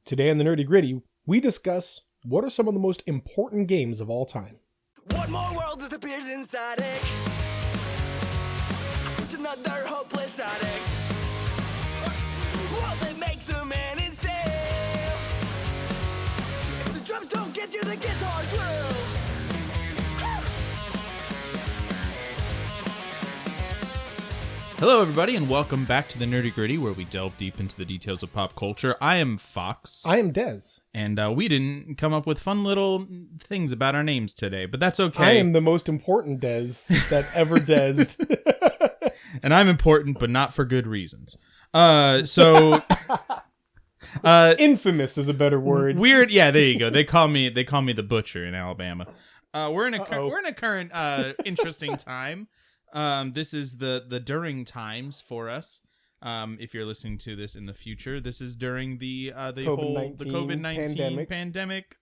Today on the Nerdy Gritty, we discuss what are some of the most important games of all time. One more world disappears inside it. Just another hopeless addict. Well, they make some man instead. If the drums don't get you, the guitars will. Hello, everybody, and welcome back to the Nerdy Gritty, where we delve deep into the details of pop culture. I am Fox. I am Dez. And we didn't come up with fun little things about our names today, but that's okay. I am the most important Dez that ever Dezed. And I'm important, but not for good reasons. Infamous is a better word. Weird, yeah, there you go. They call me the Butcher in Alabama. We're in a current interesting time. This is the during times for us. If you're listening to this in the future, this is during the COVID-19 pandemic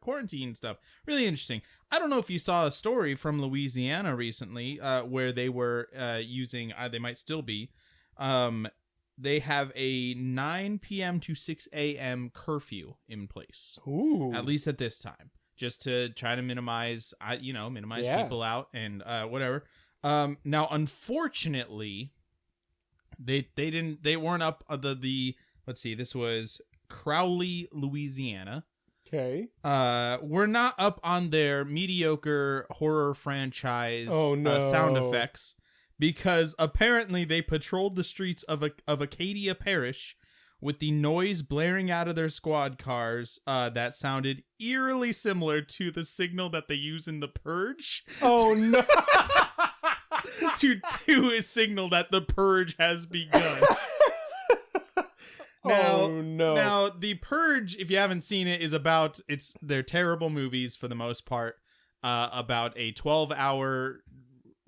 quarantine stuff. Really interesting. I don't know if you saw a story from Louisiana recently, where they were using. They might still be. They have a 9 p.m. to 6 a.m. curfew in place. Ooh. At least at this time, just to try to minimize people out and whatever. Now, unfortunately, they weren't up the let's see, this was Crowley, Louisiana. Okay. We're not up on their mediocre horror franchise sound effects, because apparently they patrolled the streets of Acadia Parish with the noise blaring out of their squad cars that sounded eerily similar to the signal that they use in the Purge. Oh, no. to do a signal that the Purge has begun. Now, the Purge, if you haven't seen it, they're terrible movies for the most part, about a 12-hour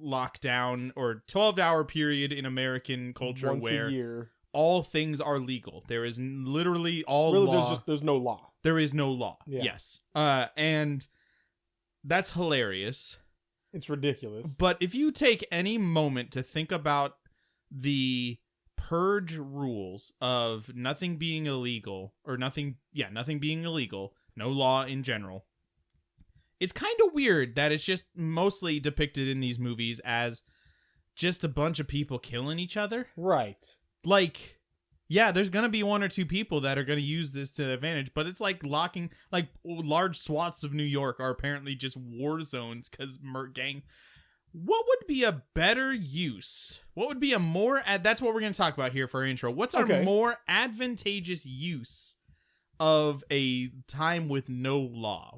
lockdown or 12-hour period in American culture where a year. All things are legal. There is literally law. There's no law. There is no law. Yeah. Yes. And that's hilarious. It's ridiculous. But if you take any moment to think about the Purge rules of nothing being illegal, no law in general, it's kind of weird that it's just mostly depicted in these movies as just a bunch of people killing each other. Right. Like, yeah, there's going to be one or two people that are going to use this to their advantage, but it's like large swaths of New York are apparently just war zones because gang. What would be a better use? What would be a more, that's what we're going to talk about here for our intro. What's our more advantageous use of a time with no law?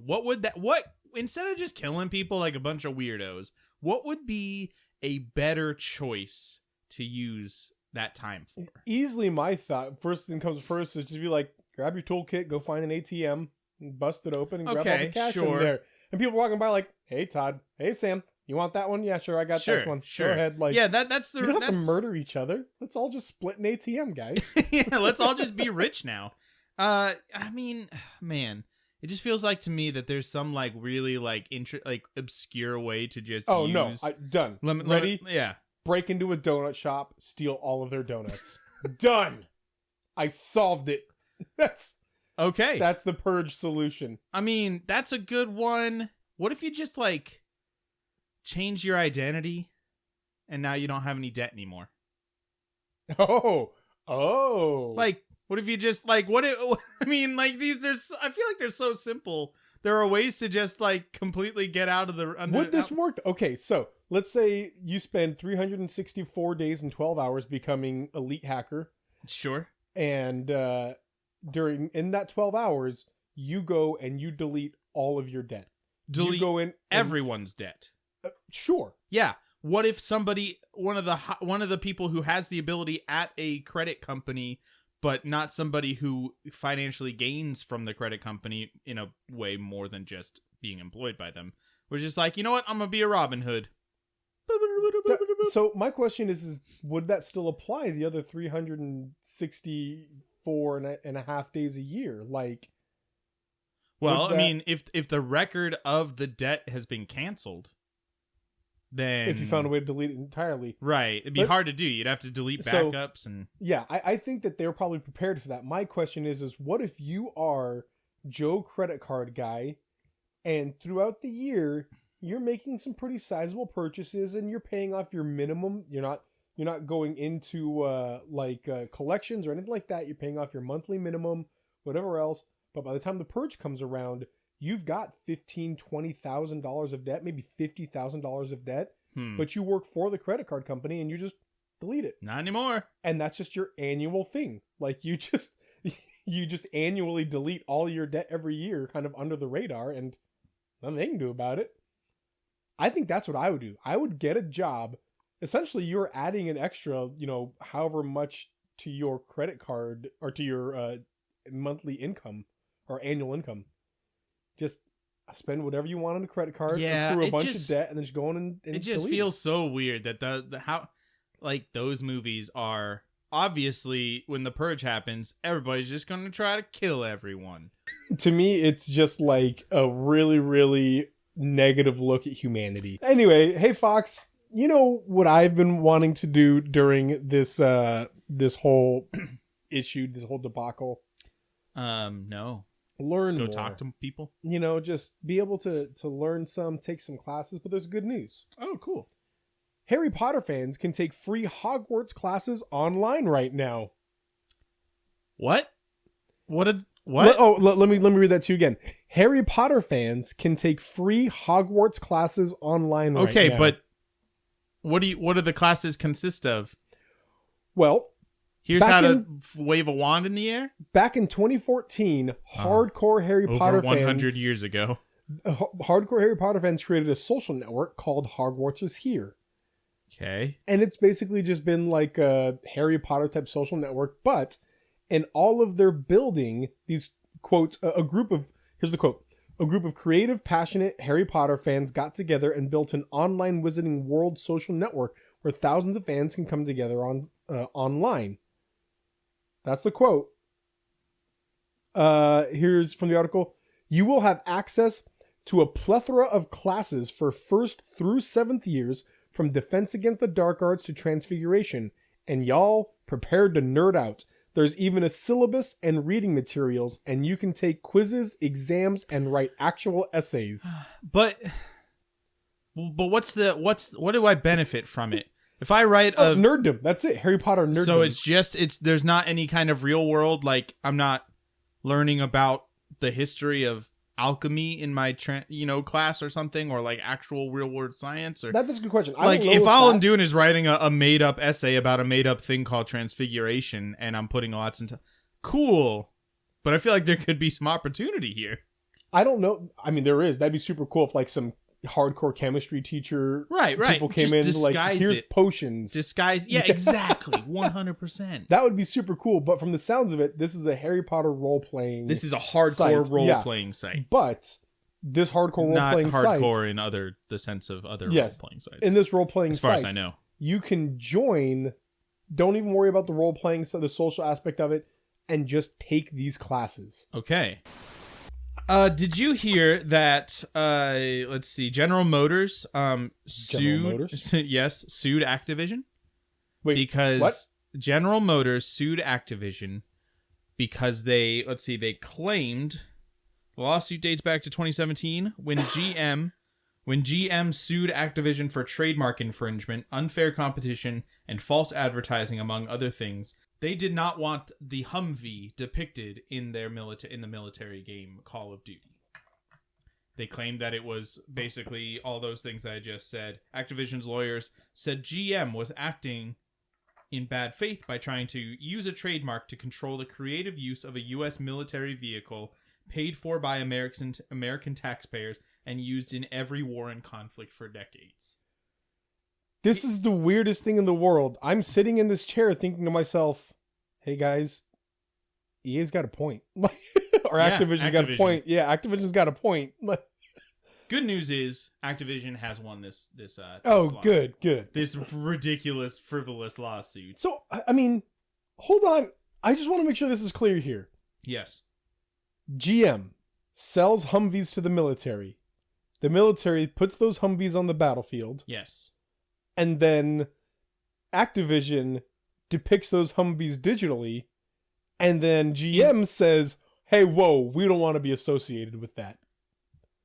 Instead of just killing people like a bunch of weirdos, what would be a better choice to use that time for? Easily my thought, first thing comes first, is just be like, grab your toolkit, go find an ATM, and bust it open, and grab all the cash in there. And people walking by like, hey Todd, hey Sam, you want that one? Yeah, sure, I got that one. Sure. Go ahead. Like, yeah, that's the. You don't have to murder each other. Let's all just split an ATM, guys. Yeah, let's all just be rich now. I mean, man, it just feels like to me that there's some like really obscure way to just. Oh use... no! Done. Ready? Yeah. Break into a donut shop, steal all of their donuts. Done. I solved it. That's okay. That's the Purge solution. I mean, that's a good one. What if you just change your identity and now you don't have any debt anymore? Oh. What if you just I feel like they're so simple. There are ways to just completely get out of the. Would this work? Okay, so let's say you spend 364 days and 12 hours becoming elite hacker. Sure. And in that 12 hours, you go and you delete all of your debt. Delete everyone's debt. Sure. Yeah. What if one of the people who has the ability at a credit company, but not somebody who financially gains from the credit company in a way more than just being employed by them, was just like, you know what, I'm gonna be a Robin Hood. So my question is would that still apply the other 364 and a half days a year? Well, I mean, if the record of the debt has been canceled, then if you found a way to delete it entirely. Right. It'd be hard to do. You'd have to delete backups and yeah, I think that they're probably prepared for that. My question is what if you are Joe credit card guy and throughout the year you're making some pretty sizable purchases and you're paying off your minimum. You're not going into collections or anything like that. You're paying off your monthly minimum, whatever else. But by the time the purge comes around, you've got $15,000-$20,000 of debt, maybe $50,000 of debt, but you work for the credit card company and you just delete it. Not anymore. And that's just your annual thing. Like you just annually delete all your debt every year, kind of under the radar, and nothing they can do about it. I think that's what I would do. I would get a job. Essentially, you're adding an extra, however much to your credit card or to your monthly income or annual income. Just spend whatever you want on the credit card, accrue a bunch of debt, and then just go on and it just feels so weird that the how like those movies are obviously when the purge happens, everybody's just going to try to kill everyone. To me, it's just like a really, really negative look at humanity. Anyway, hey Fox, you know what I've been wanting to do during this this whole issue, this whole debacle? No. Learn Go more. talk to people. Just be able to learn take some classes, but there's good news. Oh, cool. Harry Potter fans can take free Hogwarts classes online right now. What? What? Let me read that to you again. Harry Potter fans can take free Hogwarts classes online right now. Okay, but what do the classes consist of? Well, here's how to wave a wand in the air. Back in 2014, hardcore Harry Potter fans, 100 years ago, hardcore Harry Potter fans created a social network called Hogwarts is Here. Okay. And it's basically just been like a Harry Potter type social network, but in all of their building, these quotes, here's the quote, a group of creative, passionate Harry Potter fans got together and built an online Wizarding World social network where thousands of fans can come together online. That's the quote. Here's from the article. You will have access to a plethora of classes for 1st through 7th years, from Defense Against the Dark Arts to Transfiguration, and y'all prepared to nerd out. There's even a syllabus and reading materials, and you can take quizzes, exams, and write actual essays. But what do I benefit from it? If I write a nerddom, that's it. Harry Potter nerddom. So there's not any kind of real world, like I'm not learning about the history of alchemy in my class or something, or like actual real world science, or that's a good question. Like if all I'm doing is writing a made up essay about a made up thing called transfiguration, and I'm putting lots into cool, but I feel like there could be some opportunity here. I don't know. I mean, there is. That'd be super cool if like some hardcore chemistry teacher people came just in like, here's potions. Yeah, exactly. 100%. That would be super cool, but from the sounds of it, this is a Harry Potter role-playing This is a hardcore role-playing site. But this hardcore role-playing site... Not hardcore in the sense of other role-playing sites. In this role-playing site, as far as I know, you can join, don't even worry about the role-playing, the social aspect of it, and just take these classes. Okay. Did you hear that? Let's see. General Motors sued Activision. Wait, because what? General Motors sued Activision because they claimed the lawsuit dates back to 2017 when GM sued Activision for trademark infringement, unfair competition, and false advertising, among other things. They did not want the Humvee depicted in the military game Call of Duty. They claimed that it was basically all those things that I just said. Activision's lawyers said GM was acting in bad faith by trying to use a trademark to control the creative use of a U.S. military vehicle paid for by American taxpayers and used in every war and conflict for decades. This is the weirdest thing in the world. I'm sitting in this chair thinking to myself, hey guys, EA's got a point. Or Activision got a point. Yeah, Activision's got a point. Good news is Activision has won this lawsuit. Good. This ridiculous, frivolous lawsuit. So, I mean, hold on. I just want to make sure this is clear here. Yes. GM sells Humvees to the military. the military puts those Humvees on the battlefield. Yes. And then Activision depicts those Humvees digitally. And then GM says, hey, whoa, we don't want to be associated with that.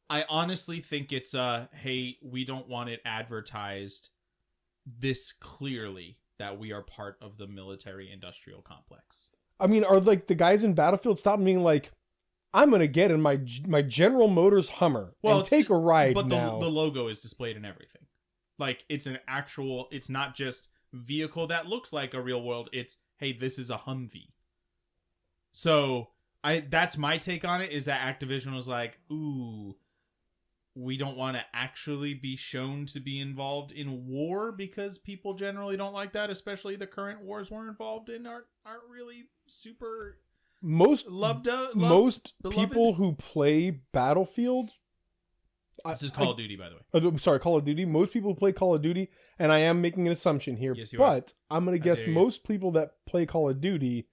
I honestly think it's, hey, we don't want it advertised this clearly that we are part of the military industrial complex. I mean, are like the guys in Battlefield stop being like, I'm going to get in my General Motors Hummer and take a ride now. But the logo is displayed in everything. Like, it's an actual, it's not just vehicle that looks like a real world. It's, hey, this is a Humvee. So, that's my take on it, is that Activision was like, ooh, we don't want to actually be shown to be involved in war because people generally don't like that, especially the current wars we're involved in aren't really super most beloved. People who play Battlefield. This is Call of Duty, by the way. I'm sorry, Call of Duty. Most people who play Call of Duty, and I am making an assumption here, yes, but I'm going to guess most people that play Call of Duty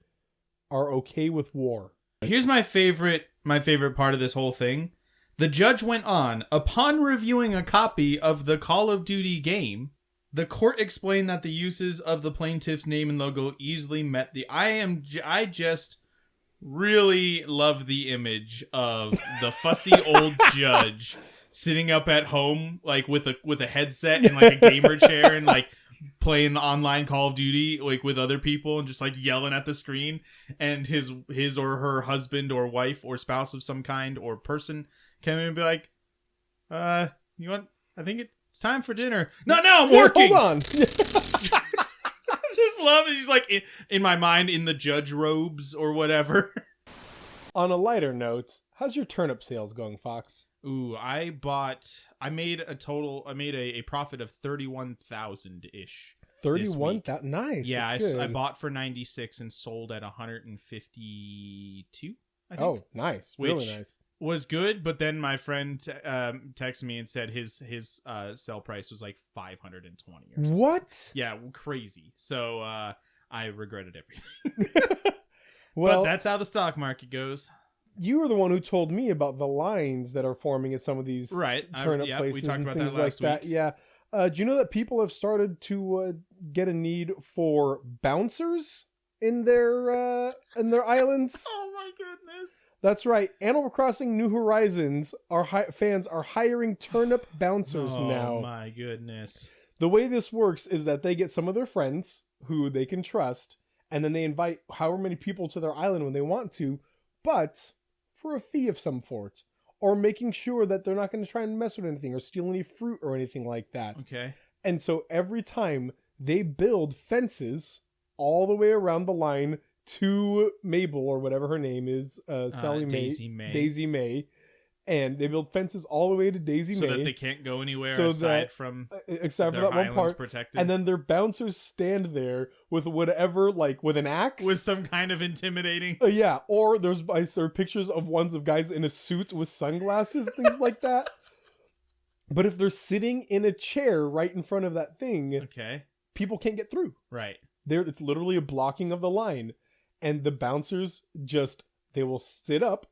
are okay with war. Here's my favorite part of this whole thing. The judge went on, upon reviewing a copy of the Call of Duty game, the court explained that the uses of the plaintiff's name and logo easily met the... I just really love the image of the fussy old judge sitting up at home, like with a headset and like a gamer chair and like playing online Call of Duty like with other people and just like yelling at the screen, and his or her husband or wife or spouse of some kind or person come in and be like, you want, I think it's time for dinner. No, I'm working. Hold on. I just love it. He's like in my mind in the judge robes or whatever. On a lighter note, how's your turnip sales going, Fox? Ooh, I made a profit of 31,000-ish. 31,000, nice. Yeah, I bought for 96 and sold at 152. I think. Oh, nice, really nice. Was good, but then my friend texted me and said his sell price was like 520 or something. What? Yeah, crazy. So I regretted everything. Well, but that's how the stock market goes. You were the one who told me about the lines that are forming at some of these turnip places. We talked about and things that last like week. Yeah. Do you know that people have started to get a need for bouncers in their islands? Oh my goodness! That's right. Animal Crossing New Horizons, fans are hiring turnip bouncers now. Oh my goodness! The way this works is that they get some of their friends who they can trust, and then they invite however many people to their island when they want to, but for a fee of some sort, or making sure that they're not going to try and mess with anything or steal any fruit or anything like that. Okay. And so every time they build fences all the way around the line to Mabel or whatever her name is, Daisy May. And they build fences all the way to Daisy May. So that they can't go anywhere aside from except for that one part. Protected. And then their bouncers stand there with whatever, like with an axe. With some kind of intimidating. Yeah, or there are pictures of ones of guys in a suit with sunglasses, things like that. But if they're sitting in a chair right in front of that thing, okay, people can't get through. Right. It's literally a blocking of the line. And the bouncers they will sit up.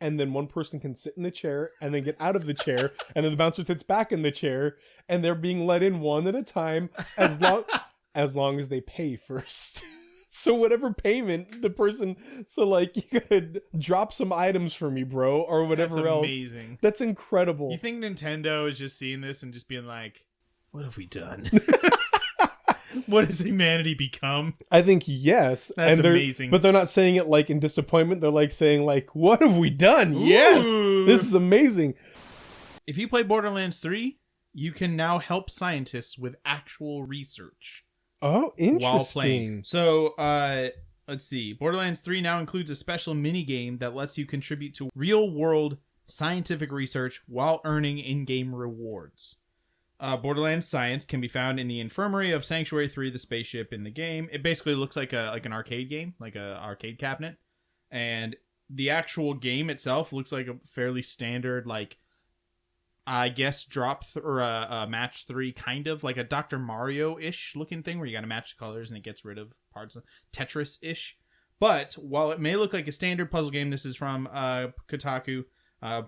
And then one person can sit in the chair and then get out of the chair. And then the bouncer sits back in the chair. And they're being let in one at a time as long as they pay first. So whatever payment the person... So like, you gotta drop some items for me, bro. Or whatever else. That's amazing. That's incredible. You think Nintendo is just seeing this and just being like, what have we done? What has humanity become? I think yes. That's amazing. But they're not saying it like in disappointment. They're like saying like, what have we done? Ooh. Yes, this is amazing. If you play Borderlands 3, you can now help scientists with actual research. Oh, interesting. While playing. So, let's see. Borderlands 3 now includes a special mini-game that lets you contribute to real-world scientific research while earning in-game rewards. Borderlands Science can be found in the infirmary of Sanctuary 3, the spaceship in the game. It basically looks like an arcade game, like an arcade cabinet. And the actual game itself looks like a fairly standard, like, I guess, a match 3, kind of like a Dr. Mario-ish looking thing where you got to match the colors and it gets rid of parts of Tetris-ish. But while it may look like a standard puzzle game, this is from Kotaku.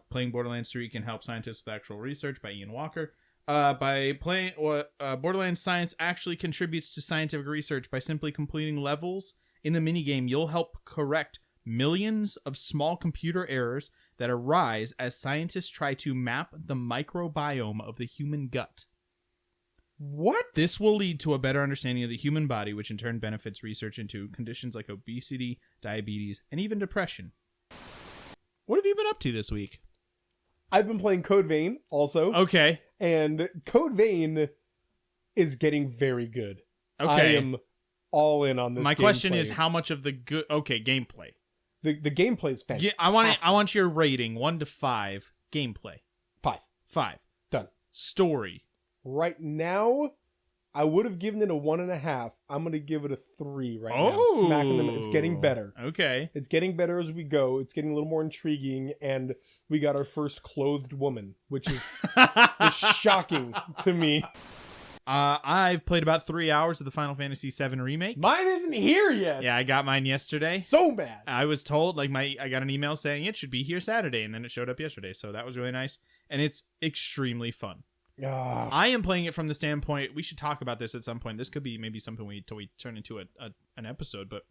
Playing Borderlands 3 can help scientists with actual research by Ian Walker. By playing Borderlands, science actually contributes to scientific research. By simply completing levels in the minigame, you'll help correct millions of small computer errors that arise as scientists try to map the microbiome of the human gut. What? This will lead to a better understanding of the human body, which in turn benefits research into conditions like obesity, diabetes, and even depression. What have you been up to this week? I've been playing Code Vein also. Okay. And Code Vein is getting very good. Okay. I am all in on this. My question is how much of the good... Okay, gameplay. The gameplay is fantastic. Yeah, I want your rating, 1 to 5. Gameplay. 5. 5. Done. Story. Right now, I would have given it a 1.5. I'm going to give it a 3 right now. Smacking them. It's getting better. Okay. It's getting better as we go. It's getting a little more intriguing, and we got our first clothed woman, which is was shocking to me. I've played about 3 hours of the Final Fantasy VII Remake. Mine isn't here yet. Yeah, I got mine yesterday. So bad. I was told, I got an email saying it should be here Saturday, and then it showed up yesterday, so that was really nice. And it's extremely fun. I am playing it from the standpoint, we should talk about this at some point. This could be maybe something we turn into an episode, but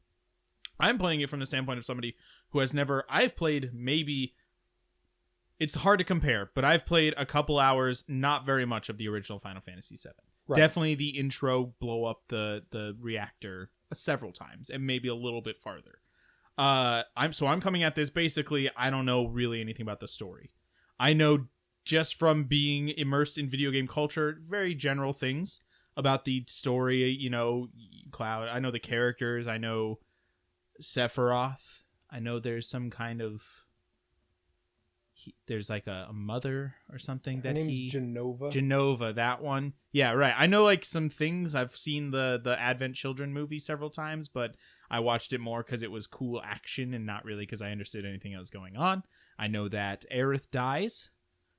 I'm playing it from the standpoint of somebody who has never, I've played maybe, it's hard to compare, but I've played a couple hours, not very much of the original Final Fantasy VII. Right. Definitely the intro, blow up the reactor several times, and maybe a little bit farther. I'm coming at this basically, I don't know really anything about the story. I know just from being immersed in video game culture, very general things about the story, you know, Cloud. I know the characters. I know Sephiroth. I know there's some kind of... there's like a mother or something that Her name's Genova. Genova, that one. Yeah, right. I know like some things. I've seen the Advent Children movie several times, but I watched it more because it was cool action and not really because I understood anything that was going on. I know that Aerith dies,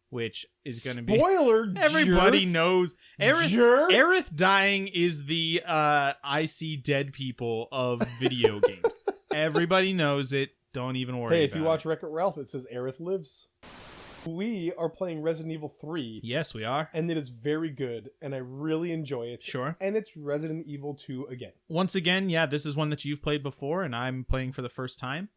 which is going to be... Spoiler, everybody knows. Jerk. Aerith dying is the I see dead people of video games. Everybody knows it. Don't even worry about it. Hey, if you watch Wreck-It Ralph, it says Aerith lives. We are playing Resident Evil 3. Yes, we are. And it is very good, and I really enjoy it. Sure. And it's Resident Evil 2 again. Once again, yeah, this is one that you've played before, and I'm playing for the first time.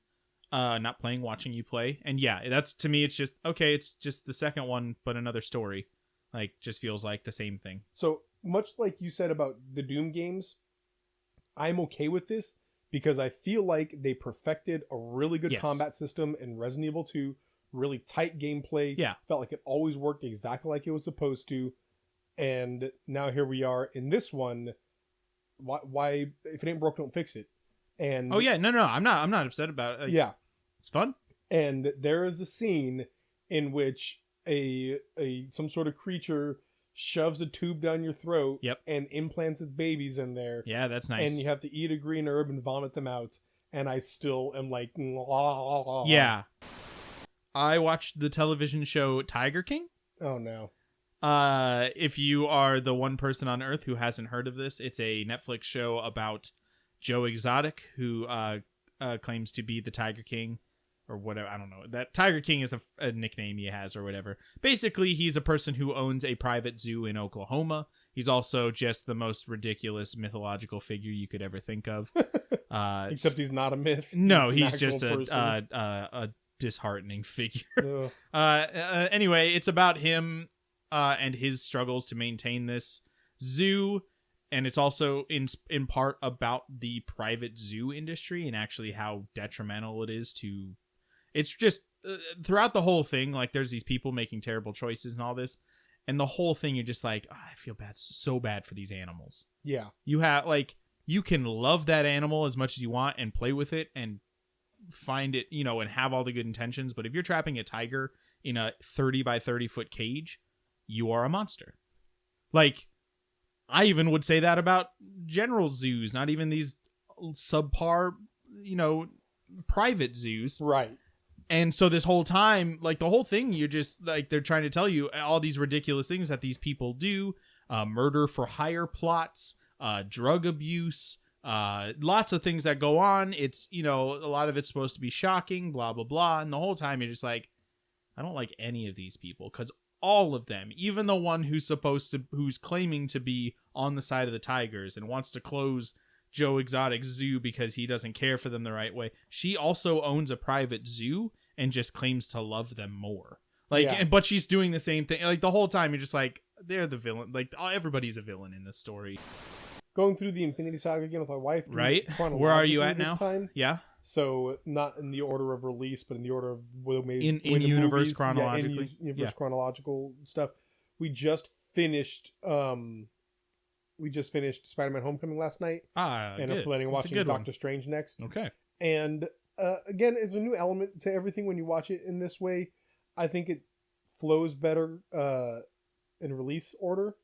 Not playing, watching you play. And yeah, that's, to me, it's just, okay, it's just the second one, but another story. Like, just feels like the same thing. So, much like you said about the Doom games, I'm okay with this, because I feel like they perfected a really good combat system in Resident Evil 2, really tight gameplay. Yeah. Felt like it always worked exactly like it was supposed to. And now here we are in this one. Why if it ain't broke, don't fix it. And oh yeah, no, I'm not upset about it. Yeah. It's fun. And there is a scene in which some sort of creature shoves a tube down your throat and implants its babies in there. Yeah, that's nice. And you have to eat a green herb and vomit them out. And I still am like... Yeah. I watched the television show Tiger King. Oh, no. If you are the one person on Earth who hasn't heard of this, it's a Netflix show about Joe Exotic, who claims to be the Tiger King. Or whatever, I don't know. That Tiger King is a nickname he has or whatever. Basically, he's a person who owns a private zoo in Oklahoma. He's also just the most ridiculous mythological figure you could ever think of. Except he's not a myth. No, he's just a disheartening figure. Anyway, it's about him and his struggles to maintain this zoo. And it's also in part about the private zoo industry and actually how detrimental it is to... It's just throughout the whole thing, like there's these people making terrible choices and all this, and the whole thing you're just like, oh, I feel bad, so bad for these animals. Yeah, you can love that animal as much as you want and play with it and find it, and have all the good intentions. But if you're trapping a tiger in a 30 by 30 foot cage, you are a monster. Like, I even would say that about general zoos, not even these subpar, private zoos. Right. And so this whole time, like the whole thing, you're just like, they're trying to tell you all these ridiculous things that these people do, murder for hire plots, drug abuse, lots of things that go on. It's, a lot of it's supposed to be shocking, blah, blah, blah. And the whole time you're just like, I don't like any of these people, because all of them, even the one who's claiming to be on the side of the tigers and wants to close Joe Exotic's zoo because he doesn't care for them the right way, she also owns a private zoo and just claims to love them more. But she's doing the same thing. Like, the whole time you're just like, they're the villain. Like, everybody's a villain in this story. Going through the Infinity Saga again with my wife. Right. Where are you at now? Time. Yeah. So not in the order of release, but in the order of in universe chronologically. In universe chronological stuff. We just finished Spider-Man: Homecoming last night. And I'm planning on watching Doctor Strange next. Okay. And again, it's a new element to everything when you watch it in this way. I think it flows better in release order.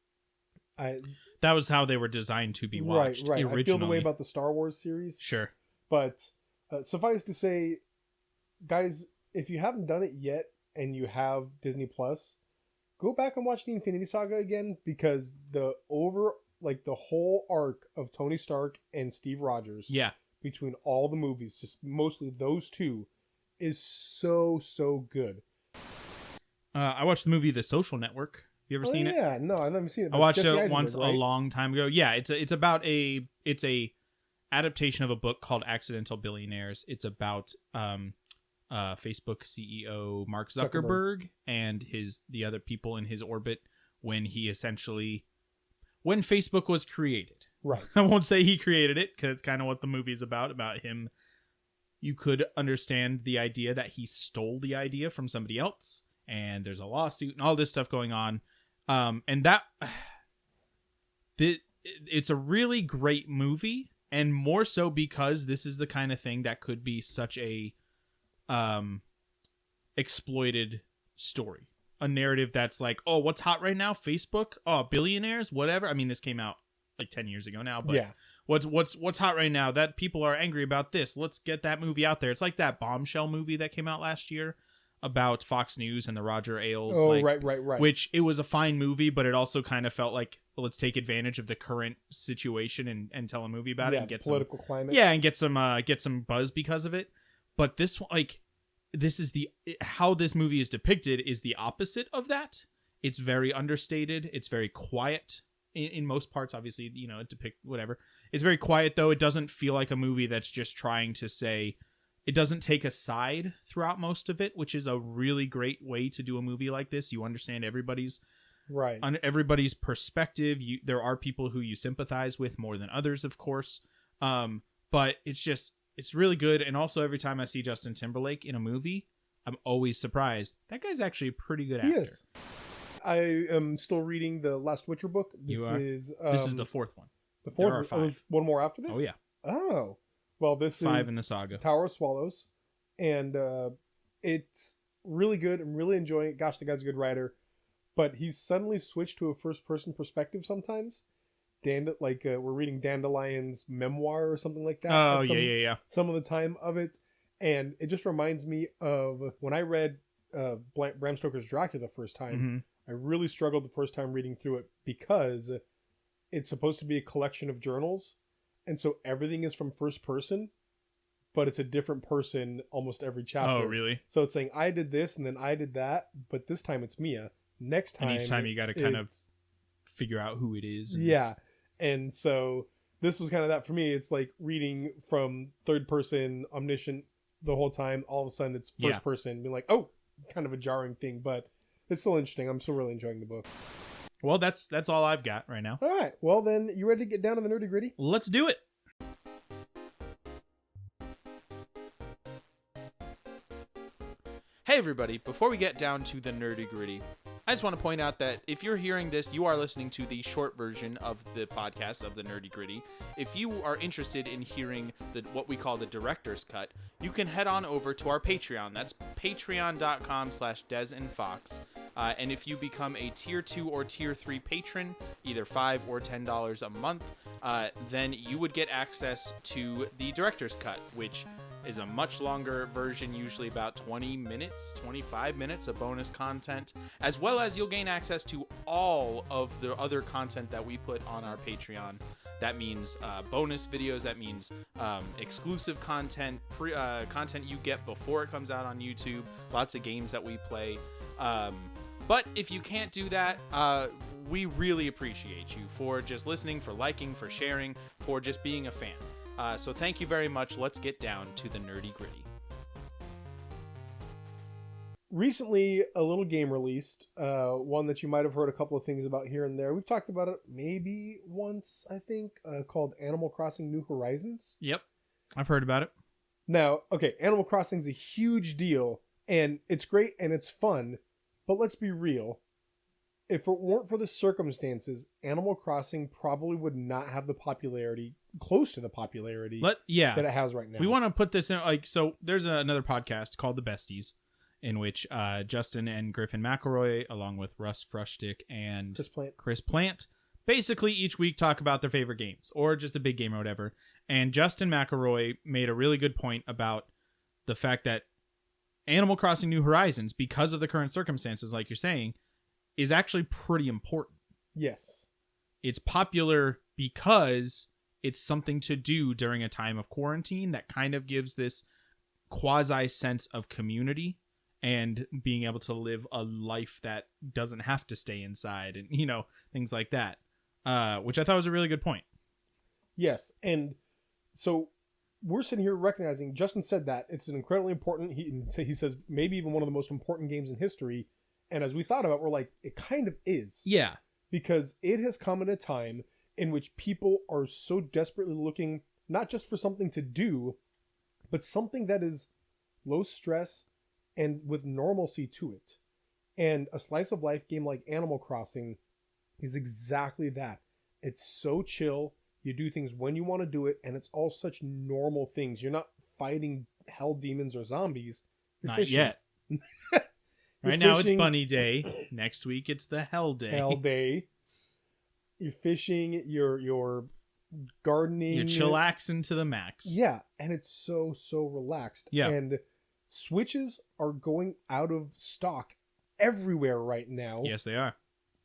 That was how they were designed to be watched. Right. Originally. I feel the way about the Star Wars series. Sure. But suffice to say, guys, if you haven't done it yet and you have Disney Plus, go back and watch the Infinity Saga again, because the whole arc of Tony Stark and Steve Rogers, between all the movies, just mostly those two, is so good. I watched the movie The Social Network. You ever seen it? Yeah, no, I've never seen it. I watched it once a long time ago. Yeah, it's about a adaptation of a book called Accidental Billionaires. It's about Facebook CEO Mark Zuckerberg and the other people in his orbit when Facebook was created. Right. I won't say he created it, because it's kind of what the movie is about him. You could understand the idea that he stole the idea from somebody else, and there's a lawsuit and all this stuff going on. It's a really great movie, and more so because this is the kind of thing that could be such a exploited story. A narrative that's like, oh, what's hot right now? Facebook? Oh, billionaires? Whatever. I mean, this came out like 10 years ago now, but what's hot right now? That people are angry about this. Let's get that movie out there. It's like that Bombshell movie that came out last year about Fox News and the Roger Ailes. Oh, right. Which, it was a fine movie, but it also kind of felt like, well, let's take advantage of the current situation and tell a movie about it and get political climate. Yeah, and get some buzz because of it. But this one, how this movie is depicted is the opposite of that. It's very understated. It's very quiet in most parts. Obviously, it depicts whatever. It's very quiet, though. It doesn't feel like a movie that's just trying to say. It doesn't take a side throughout most of it, which is a really great way to do a movie like this. You understand everybody's perspective. There are people who you sympathize with more than others, of course. But it's really good. And also, every time I see Justin Timberlake in a movie, I'm always surprised. That guy's actually a pretty good actor. He is. I am still reading the Last Witcher book. This is the fourth one. The fourth. There are 5. One more after this? Oh, yeah. Oh. Well, this 5 is in the saga. Tower of Swallows, and it's really good. I'm really enjoying it. Gosh, the guy's a good writer, but he's suddenly switched to a first-person perspective sometimes. We're reading Dandelion's memoir or something like that. Oh, yeah. Some of the time of it, and it just reminds me of when I read Bram Stoker's Dracula the first time. Mm-hmm. I really struggled the first time reading through it because it's supposed to be a collection of journals. And so everything is from first person, but it's a different person almost every chapter. Oh, really? So it's saying, I did this and then I did that, but this time it's Mia. Next time... And each time you got to kind of figure out who it is. Yeah. And so this was kind of that for me. It's like reading from third person, omniscient the whole time. All of a sudden it's first person. Being like, oh, kind of a jarring thing, but it's still interesting. I'm still really enjoying the book. Well, that's all I've got right now. All right. Well, then, you ready to get down to the nerdy gritty? Let's do it. Hey, everybody. Before we get down to the nerdy gritty, I just want to point out that if you're hearing this, you are listening to the short version of the podcast of the Nerdy Gritty. If you are interested in hearing what we call the director's cut, you can head on over to our Patreon. That's patreon.com/dezandfox. And if you become a tier 2 or tier 3 patron, either $5 or $10 a month, then you would get access to the director's cut, which is a much longer version, usually about 20 minutes, 25 minutes of bonus content, as well as you'll gain access to all of the other content that we put on our Patreon. That means bonus videos. That means exclusive content, content you get before it comes out on YouTube. Lots of games that we play. But if you can't do that, we really appreciate you for just listening, for liking, for sharing, for just being a fan. So thank you very much. Let's get down to the nerdy gritty. Recently, a little game released, one that you might have heard a couple of things about here and there. We've talked about it maybe once, I think, called Animal Crossing New Horizons. Yep, I've heard about it. Now, okay, Animal Crossing is a huge deal, and it's great and it's fun, but let's be real. If it weren't for the circumstances, Animal Crossing probably would not have the popularity, close to the popularity that it has right now. We want to put this in, so there's another podcast called The Besties, in which Justin and Griffin McElroy, along with Russ Frushtick and Chris Plant, basically each week talk about their favorite games, or just a big game or whatever. And Justin McElroy made a really good point about the fact that Animal Crossing New Horizons, because of the current circumstances, like you're saying, is actually pretty important. Yes. It's popular because it's something to do during a time of quarantine that kind of gives this quasi sense of community and being able to live a life that doesn't have to stay inside and, things like that, which I thought was a really good point. Yes. And so we're sitting here recognizing, Justin said that it's an incredibly important, he says maybe even one of the most important games in history. And as we thought about it, we're like, it kind of is. Yeah. Because it has come at a time in which people are so desperately looking, not just for something to do, but something that is low stress and with normalcy to it. And a slice of life game like Animal Crossing is exactly that. It's so chill. You do things when you want to do it, and it's all such normal things. You're not fighting hell demons or zombies. You're not fishing. Yet. Right now it's Bunny Day. Next week it's the Hell Day. Hell Day. You're fishing. You're gardening. You're chillaxing to the max. Yeah, and it's so relaxed. Yeah. And Switches are going out of stock everywhere right now. Yes, they are.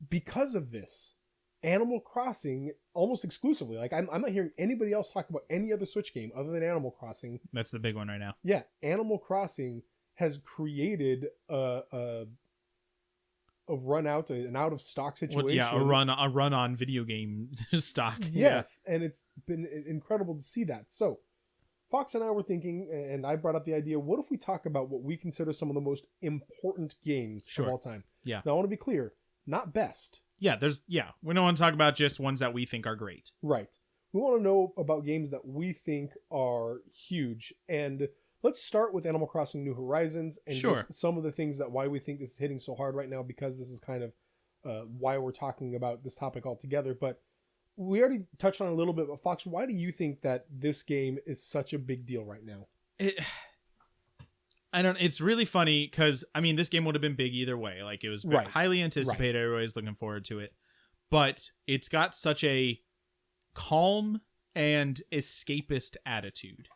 Because of this. Animal Crossing, almost exclusively. Like, I'm not hearing anybody else talk about any other Switch game other than Animal Crossing. That's the big one right now. Yeah, Animal Crossing has created a run out, an out of stock situation. A run on video game stock. Yes, and it's been incredible to see that. So, Fox and I were thinking, and I brought up the idea, what if we talk about what we consider some of the most important games of all time? Yeah. Now, I want to be clear, not best. Yeah, we don't want to talk about just ones that we think are great. Right. We want to know about games that we think are huge. And let's start with Animal Crossing New Horizons and just some of the things why we think this is hitting so hard right now, because this is kind of why we're talking about this topic altogether. But we already touched on it a little bit, but Fox, why do you think that this game is such a big deal right now? It's really funny because, this game would have been big either way. Like, it was highly anticipated. Right. Everybody's looking forward to it. But it's got such a calm and escapist attitude.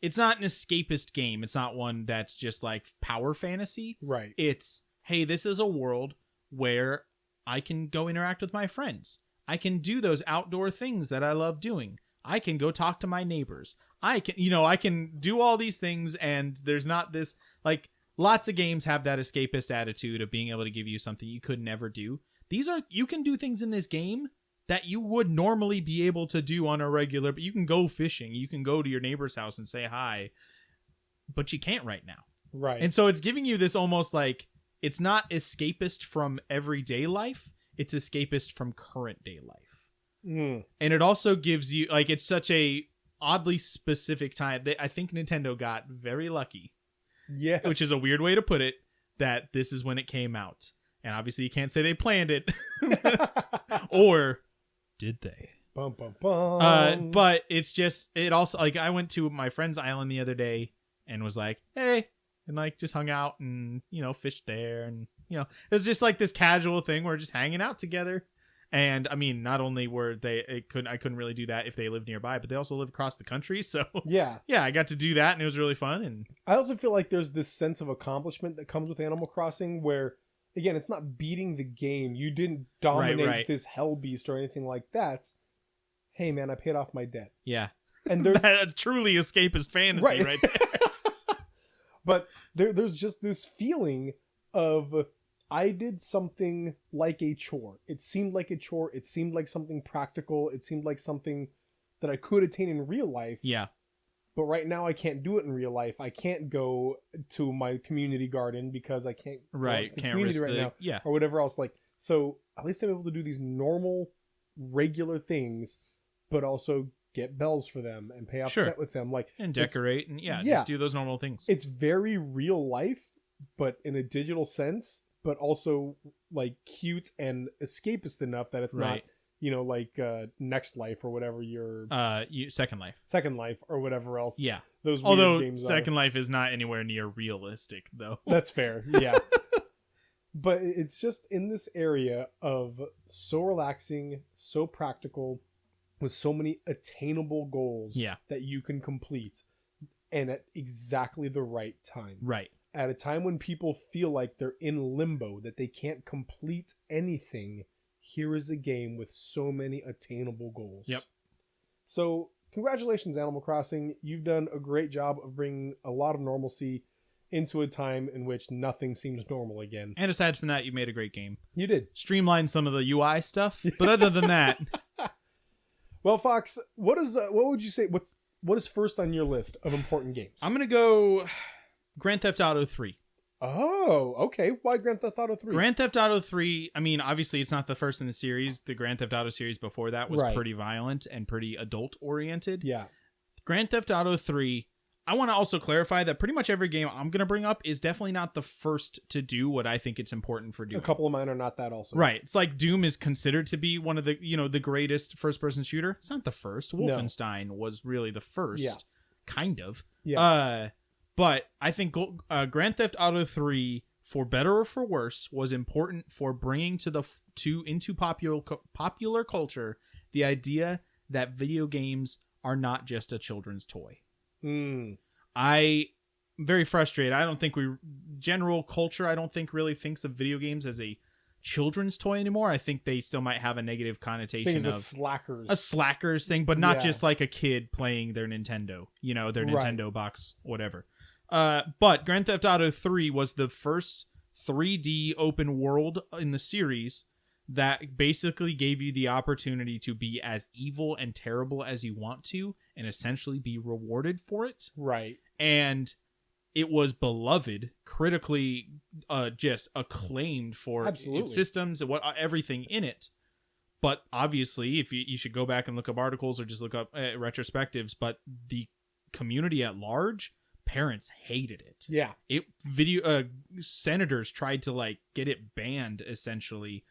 It's not an escapist game. It's not one that's just like power fantasy. Right. It's, hey, this is a world where I can go interact with my friends. I can do those outdoor things that I love doing. I can go talk to my neighbors. I can do all these things, and there's not this, like, lots of games have that escapist attitude of being able to give you something you could never do. You can do things in this game that you would normally be able to do on a regular, but you can go fishing. You can go to your neighbor's house and say hi, but you can't right now. Right. And so it's giving you this almost like, it's not escapist from everyday life. It's escapist from current day life. And it also gives you, like, it's such a oddly specific time. I think Nintendo got very lucky. Yes. Which is a weird way to put it, that this is when it came out. And obviously you can't say they planned it. Or did they? Bum, bum, bum. But it's just, it also, like, I went to my friend's island the other day and was like, hey, and like just hung out and, fished there. And, it was just like this casual thing. We're just hanging out together. And I mean, not only were I couldn't really do that if they lived nearby, but they also live across the country. So yeah, I got to do that, and it was really fun. And I also feel like there's this sense of accomplishment that comes with Animal Crossing where, again, it's not beating the game. You didn't dominate this hell beast or anything like that. Hey, man, I paid off my debt. Yeah. And there's a truly escapist fantasy right there. But there's just this feeling of I did something like a chore. It seemed like a chore. It seemed like something practical. It seemed like something that I could attain in real life. Yeah. But right now I can't do it in real life. I can't go to my community garden because I can't go to the community right now. Or whatever else. Like, so at least I'm able to do these normal, regular things, but also get bells for them and pay off debt with them. Like, and decorate and just do those normal things. It's very real life, but in a digital sense, but also like cute and escapist enough that it's not, like Next Life or whatever your Second Life or whatever else. Yeah. Those weird although games Second Life is not anywhere near realistic though. That's fair. Yeah. But it's just in this area of so relaxing, so practical, with so many attainable goals that you can complete, and at exactly the right time. Right. At a time when people feel like they're in limbo, that they can't complete anything, here is a game with so many attainable goals. Yep. So, congratulations, Animal Crossing. You've done a great job of bringing a lot of normalcy into a time in which nothing seems normal again. And aside from that, you made a great game. You did. Streamlined some of the UI stuff, but other than that... Well, Fox, what would you say? What is first on your list of important games? I'm gonna go Grand Theft Auto 3. Oh, okay. Why Grand Theft Auto 3? Grand Theft Auto 3. I mean, obviously, it's not the first in the series. The Grand Theft Auto series before that was pretty violent and pretty adult oriented. Yeah. Grand Theft Auto 3. I want to also clarify that pretty much every game I'm going to bring up is definitely not the first to do what I think it's important for doing. A couple of mine are not that also. Right. It's like Doom is considered to be one of the, the greatest first-person shooter. It's not the first. Wolfenstein was really the first. Kind of. Yeah. But I think Grand Theft Auto 3, for better or for worse, was important for bringing into popular culture the idea that video games are not just a children's toy. I'm very frustrated. I don't think general culture, I don't think really thinks of video games as a children's toy anymore. I think they still might have a negative connotation of a slackers thing, but not just like a kid playing their Nintendo, their Nintendo box, whatever. But Grand Theft Auto 3 was the first 3D open world in the series that basically gave you the opportunity to be as evil and terrible as you want to and essentially be rewarded for it. Right. And it was beloved, critically just acclaimed for its systems and everything in it. But obviously, if you should go back and look up articles or just look up retrospectives, but the community at large, parents hated it. Yeah. Senators tried to get it banned essentially.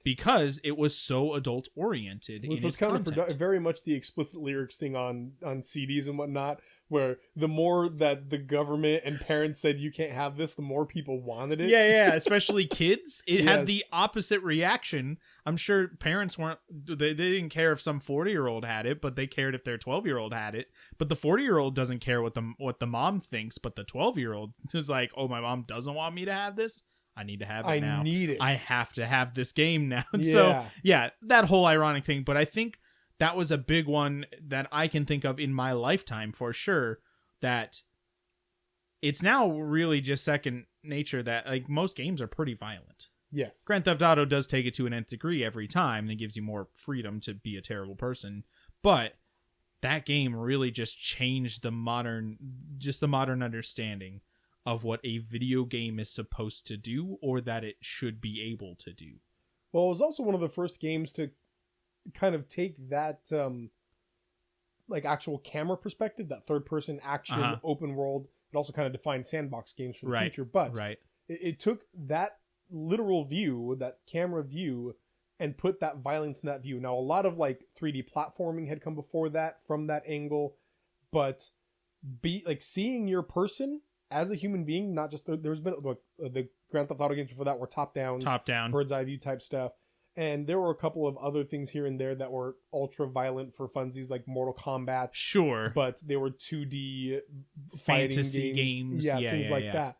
Because it was so adult oriented in its content. Of very much the explicit lyrics thing on CDs and whatnot, where the more that the government and parents said you can't have this, the more people wanted it. Yeah, especially kids. It had the opposite reaction. I'm sure parents they didn't care if some 40-year-old had it, but they cared if their 12-year-old had it. But the 40-year-old doesn't care what the mom thinks, but the 12-year-old is like, oh, my mom doesn't want me to have this. I need to have it now. I need it. I have to have this game now. Yeah. So, that whole ironic thing. But I think that was a big one that I can think of in my lifetime for sure, that it's now really just second nature that most games are pretty violent. Yes. Grand Theft Auto does take it to an nth degree every time and it gives you more freedom to be a terrible person. But that game really just changed the modern understanding of what a video game is supposed to do or that it should be able to do. Well, it was also one of the first games to kind of take that actual camera perspective, that third person action open world. It also kind of defined sandbox games for the future, but it took that literal view, that camera view, and put that violence in that view. Now, a lot of 3D platforming had come before that from that angle, but seeing your person as a human being, not just there's been the Grand Theft Auto games before that were top down, bird's eye view type stuff, And there were a couple of other things here and there that were ultra violent for funsies, like Mortal Kombat. Sure. But they were 2D fantasy fighting games. Yeah, things like that.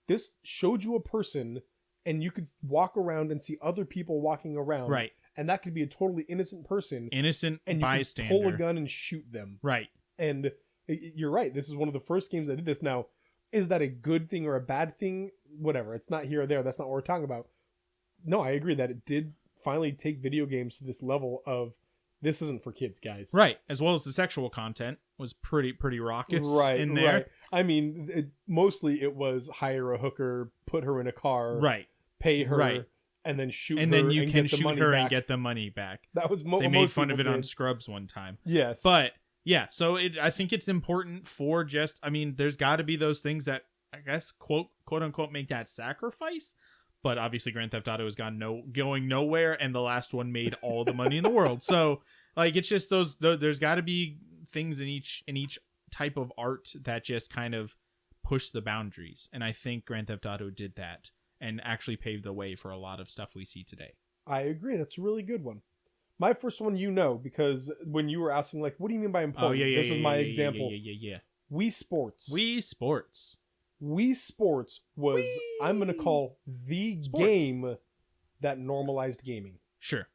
This showed you a person, and you could walk around and see other people walking around. Right. And that could be a totally innocent person. Innocent and you bystander. could pull a gun and shoot them. Right. And you're right. This is one of the first games that did this. Now, is that a good thing or a bad thing? Whatever. It's not here or there. That's not what we're talking about. No, I agree that it did finally take video games to this level of this isn't for kids, guys. Right. As well as the sexual content was pretty raucous in there. Right. I mean, mostly it was hire a hooker, put her in a car, right, pay her, right, and then shoot her. And then you can shoot her back. and get the money back. That was they made fun of it on Scrubs one time. Yes. But yeah, so I think it's important for just, I mean, there's got to be those things that I guess quote unquote make that sacrifice. But obviously, Grand Theft Auto has going nowhere, and the last one made all the money in the world. So, like, it's just there's got to be things in each type of art that just kind of push the boundaries. And I think Grand Theft Auto did that and actually paved the way for a lot of stuff we see today. I agree. That's a really good one. My first one, because when you were asking, like, what do you mean by important? This was my example. Yeah. Wii Sports. Wii Sports was, I'm going to call the game that normalized gaming. Sure.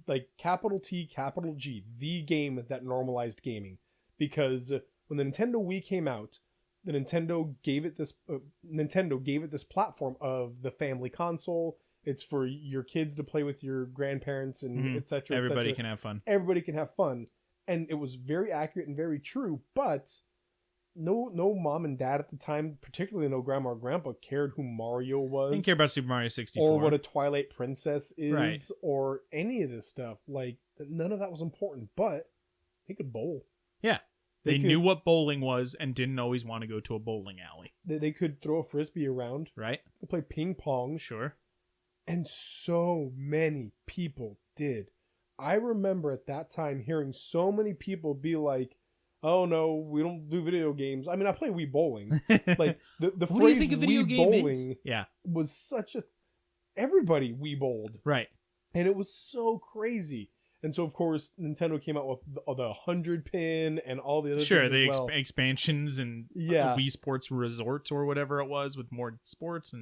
Like capital T, capital G, the game that normalized gaming. Because when the Nintendo Wii came out, the Nintendo gave it this platform of the family console. It's for your kids to play with your grandparents and etc. Everybody can have fun. Everybody can have fun. And it was very accurate and very true, but no mom and dad at the time, particularly no grandma or grandpa, cared who Mario was. Didn't care about Super Mario 64. Or what a Twilight Princess is, right. Or any of this stuff. Like, none of that was important, but they could bowl. Yeah. They knew what bowling was and didn't always want to go to a bowling alley. They could throw a frisbee around. Right. They play ping pong. Sure. And so many people did. I remember at that time hearing so many people be like, oh no, we don't do video games. I mean, I play Wii Bowling. Like the phrase do you think a video Wii game Bowling is? Was such a... Everybody Wii bowled. Right. And it was so crazy. And so, of course, Nintendo came out with the 100 pin and all the other sure, things the as well. expansions and Wii Sports Resorts or whatever it was with more sports.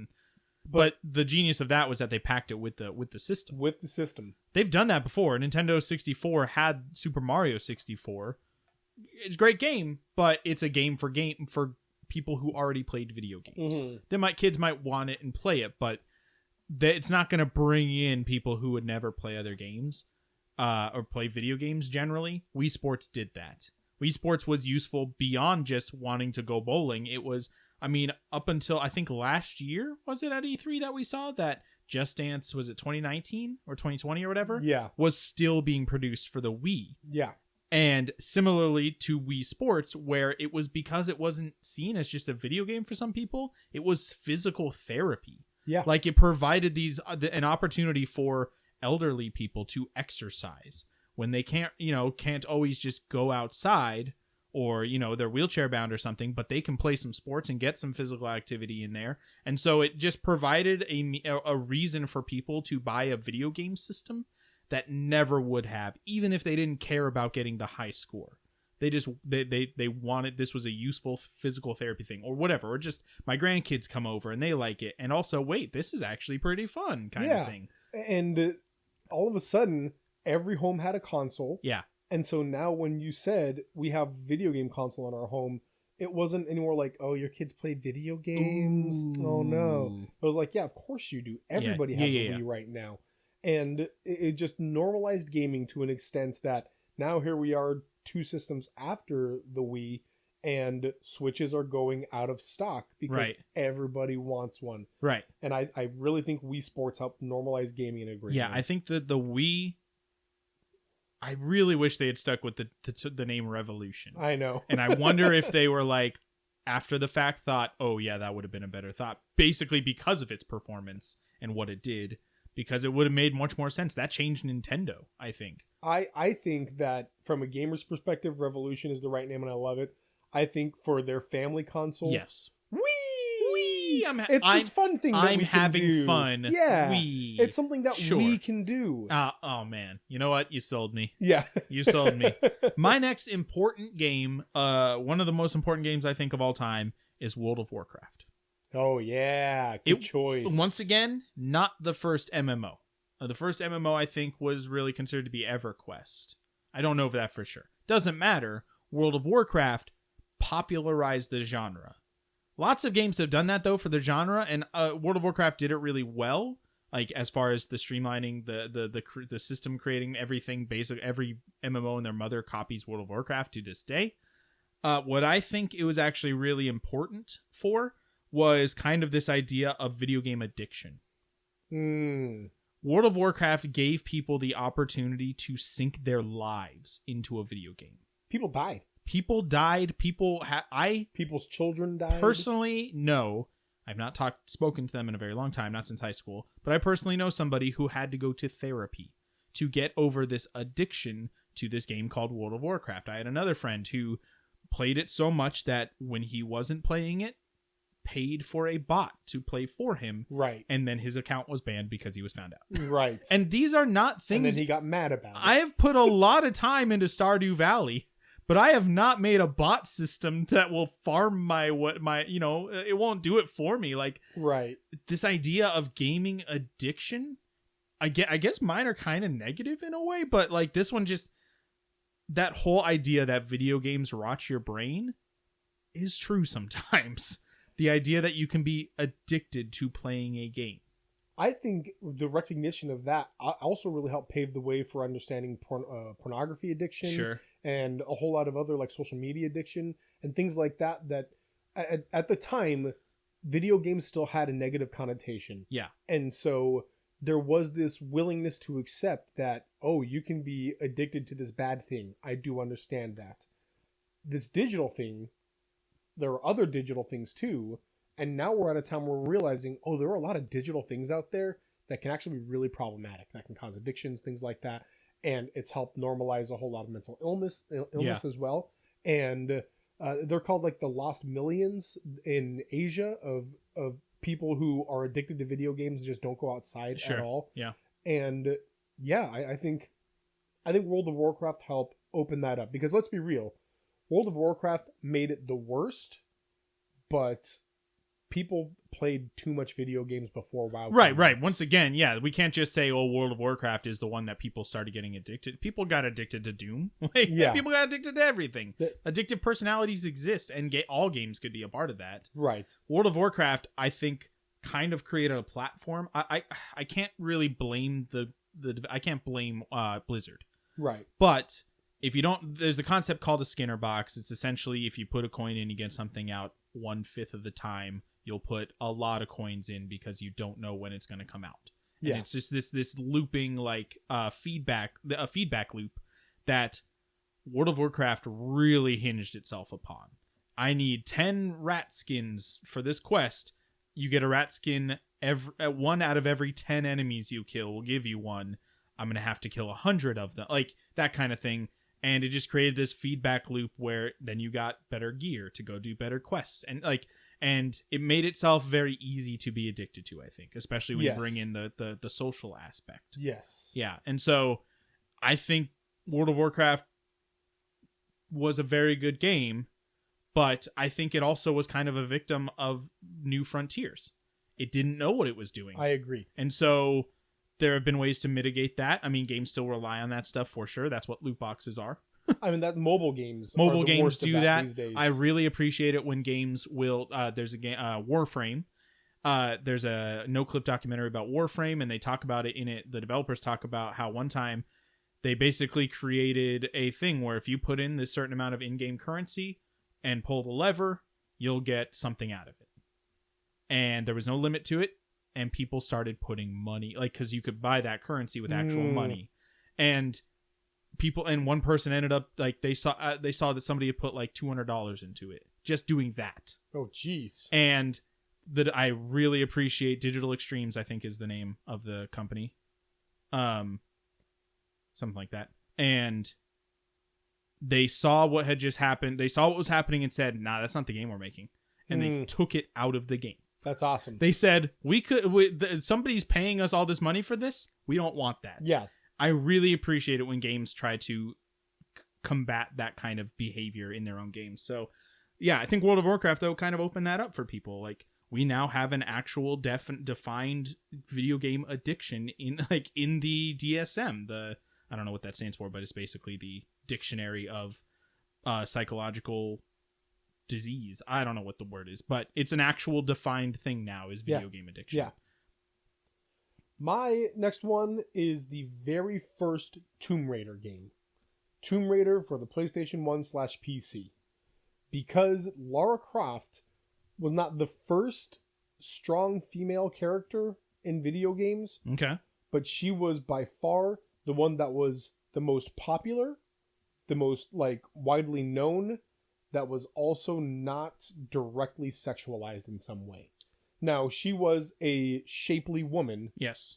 But the genius of that was that they packed it with the system. With the system. They've done that before. Nintendo 64 had Super Mario 64. It's a great game, but it's a game for people who already played video games. Mm-hmm. Kids might want it and play it, but it's not going to bring in people who would never play other games. Or play video games generally. Wii Sports did that. Wii Sports was useful beyond just wanting to go bowling. It was, I mean, up until I think last year, was it at E3 that we saw that Just Dance, was it 2019 or 2020 or whatever? Yeah. Was still being produced for the Wii. Yeah. And similarly to Wii Sports, where it was because it wasn't seen as just a video game for some people, it was physical therapy. Yeah. Like it provided an opportunity for elderly people to exercise when they can't always just go outside or, they're wheelchair bound or something, but they can play some sports and get some physical activity in there. And so it just provided a reason for people to buy a video game system that never would have, even if they didn't care about getting the high score. They just, they wanted, this was a useful physical therapy thing or whatever, or just my grandkids come over and they like it. And also, wait, this is actually pretty fun kind of thing. And all of a sudden, every home had a console. Yeah. And so now when you said we have video game console in our home, it wasn't anymore like, oh, your kids play video games? Ooh. Oh, no. It was like, yeah, of course you do. Everybody has a Wii right now. And it just normalized gaming to an extent that now here we are 2 systems after the Wii, and Switches are going out of stock because everybody wants one. Right. And I really think Wii Sports helped normalize gaming in a great way. I think that the Wii, I really wish they had stuck with the name Revolution. I know. And I wonder if they were like, after the fact, thought, oh yeah, that would have been a better thought. Basically because of its performance and what it did. Because it would have made much more sense. That changed Nintendo, I think. I think that from a gamer's perspective, Revolution is the right name and I love it. I think for their family console, yes, Wii it's this fun thing that I'm we can having do. fun. Yeah. We. It's something that we can do. Oh man, you know what? You sold me. Yeah. You sold me. My next important game, one of the most important games I think of all time, is World of Warcraft. Oh yeah, good choice. Once again, not the first MMO. The first MMO I think was really considered to be EverQuest. I don't know that for sure. Doesn't matter. World of Warcraft popularized the genre. Lots of games have done that though for the genre, and World of Warcraft did it really well. Like as far as the streamlining, the system creating everything, basic every MMO and their mother copies World of Warcraft to this day. What I think it was actually really important for was kind of this idea of video game addiction. World of Warcraft gave people the opportunity to sink their lives into a video game. People died. People's children died. Personally, no. I've not spoken to them in a very long time, not since high school. But I personally know somebody who had to go to therapy to get over this addiction to this game called World of Warcraft. I had another friend who played it so much that when he wasn't playing it, paid for a bot to play for him. Right. And then his account was banned because he was found out. Right. And these are not things... And then he got mad about it. I have put a lot of time into Stardew Valley, but I have not made a bot system that will farm it won't do it for me. Like, right. This idea of gaming addiction, I guess mine are kind of negative in a way, but like this one just... That whole idea that video games rot your brain is true sometimes. The idea that you can be addicted to playing a game. I think the recognition of that also really helped pave the way for understanding pornography addiction. Sure. And a whole lot of other like social media addiction and things like that at the time, video games still had a negative connotation. Yeah. And so there was this willingness to accept that, oh, you can be addicted to this bad thing. I do understand that. This digital thing, there are other digital things too. And now we're at a time where we're realizing, oh, there are a lot of digital things out there that can actually be really problematic, that can cause addictions, things like that. And it's helped normalize a whole lot of mental illness as well. And they're called like the lost millions in Asia of people who are addicted to video games and just don't go outside at all. Yeah. And yeah, I think World of Warcraft helped open that up, because let's be real, World of Warcraft made it the worst, but people played too much video games before WoW. Right. Once again, yeah, we can't just say, oh, World of Warcraft is the one that people started getting addicted. People got addicted to Doom. People got addicted to everything. Addictive personalities exist, and all games could be a part of that. Right. World of Warcraft, I think, kind of created a platform. I can't really blame I can't blame Blizzard. Right. But if you don't, there's a concept called a Skinner box. It's essentially if you put a coin in, you get something out 1/5 of the time. You'll put a lot of coins in because you don't know when it's going to come out. Yeah. And it's just this looping like feedback loop that World of Warcraft really hinged itself upon. I need 10 rat skins for this quest. You get a rat skin. One out of every 10 enemies you kill will give you one. I'm going to have to kill 100 of them. Like that kind of thing. And it just created this feedback loop where then you got better gear to go do better quests. And it made itself very easy to be addicted to, I think, especially when you bring in the social aspect. Yes. Yeah. And so I think World of Warcraft was a very good game, but I think it also was kind of a victim of New Frontiers. It didn't know what it was doing. I agree. And so there have been ways to mitigate that. I mean, games still rely on that stuff for sure. That's what loot boxes are. I mean, that mobile games do that these days. I really appreciate it when games will there's a game Warframe. There's a no-clip documentary about Warframe, and they talk about it in it. The developers talk about how one time they basically created a thing where if you put in this certain amount of in-game currency and pull the lever, you'll get something out of it. And there was no limit to it, and people started putting money, like, because you could buy that currency with actual money. And one person ended up like they saw that somebody had put like $200 into it just doing that. Oh jeez. And that I really appreciate Digital Extremes, I think is the name of the company. Something like that. And they saw what had just happened. They saw what was happening and said, "Nah, that's not the game we're making." And they took it out of the game. That's awesome. They said, somebody's paying us all this money for this. We don't want that. Yeah. I really appreciate it when games try to combat that kind of behavior in their own games. So, yeah, I think World of Warcraft, though, kind of opened that up for people. Like, we now have an actual defined video game addiction in the DSM. I don't know what that stands for, but it's basically the dictionary of psychological disease. I don't know what the word is, but it's an actual defined thing now, is video game addiction. Yeah. My next one is the very first Tomb Raider game. Tomb Raider for the PlayStation 1/PC. Because Lara Croft was not the first strong female character in video games. Okay. But she was by far the one that was the most popular, the most widely known, that was also not directly sexualized in some way. Now, she was a shapely woman. Yes.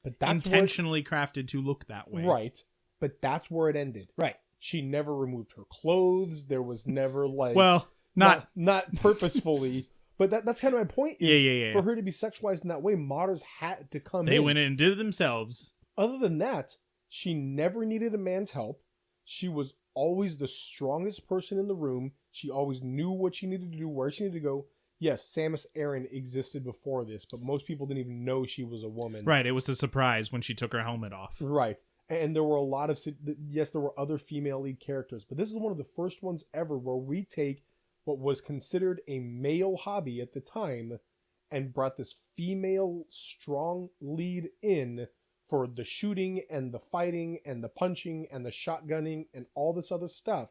But that's intentionally crafted to look that way. Right. But that's where it ended. Right. She never removed her clothes. There was never well, not purposefully. But that's kind of my point. Yeah. For her to be sexualized in that way, modders had to come in. They went in and did it themselves. Other than that, she never needed a man's help. She was always the strongest person in the room. She always knew what she needed to do, where she needed to go. Yes, Samus Aran existed before this, but most people didn't even know she was a woman. Right, it was a surprise when she took her helmet off. Right. And there were a lot of... Yes, there were other female lead characters, but this is one of the first ones ever where we take what was considered a male hobby at the time and brought this female strong lead in for the shooting and the fighting and the punching and the shotgunning and all this other stuff,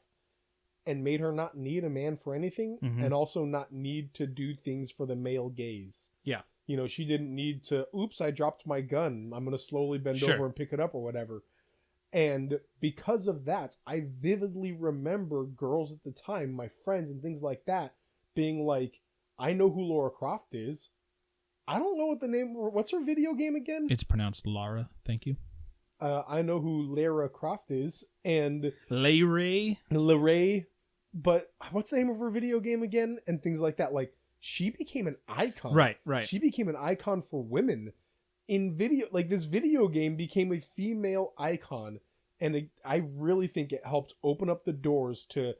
and made her not need a man for anything, and also not need to do things for the male gaze. Yeah. You know, she didn't need to, oops, I dropped my gun, I'm going to slowly bend over and pick it up or whatever. And because of that, I vividly remember girls at the time, my friends and things like that, being like, I know who Lara Croft is. I don't know what the name... What's her video game again? It's pronounced Lara. Thank you. I know who Lara Croft is. And... Lara. But what's the name of her video game again? And things like that. Like, she became an icon. Right. She became an icon for women. In video... Like, this video game became a female icon. And I really think it helped open up the doors to...